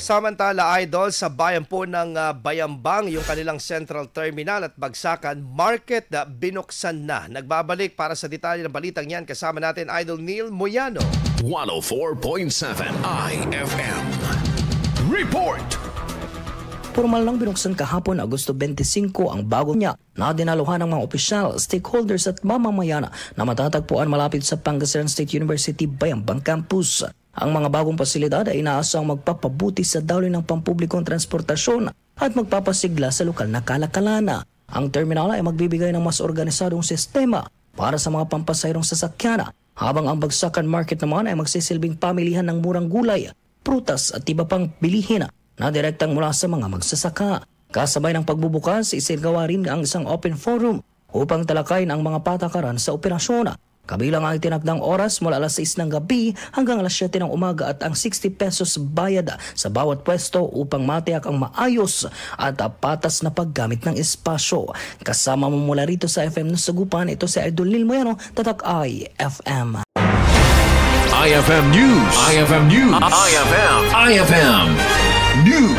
Samantala, idol, sa bayan po ng Bayambang, yung kanilang Central Terminal at Bagsakan Market binuksan na. Nagbabalik para sa detalye ng balitang yan. Kasama natin, Idol Neil Moyano. 104.7 IFM. Report! Formal nang binuksan kahapon Agosto 25 ang bago niya na dinaluhan ng mga opisyal, stakeholders at mamamayan na matatagpuan malapit sa Pangasinan State University Bayambang Campus. Ang mga bagong pasilidad ay inaasang magpapabuti sa daloy ng pampublikong transportasyon at magpapasigla sa lokal na kalakalan. Ang terminal ay magbibigay ng mas organisadong sistema para sa mga pampasayrong sasakyan, habang ang Bagsakan Market naman ay magsisilbing pamilihan ng murang gulay, prutas at iba pang bilihin na direktang mula sa mga magsasaka. Kasabay ng pagbubukas, isinagawa rin ang isang open forum upang talakayin ang mga patakaran sa operasyon. Kabilang ang itinakdang oras mula alas 6 ng gabi hanggang alas 7 ng umaga at ang 60 pesos bayad sa bawat pwesto upang matiyak ang maayos at patas na paggamit ng espasyo. Kasama mo mula rito sa FM Nasagupan, ito si Idol Neil Moyano, Tatak IFM. IFM News. IFM News. IFM News.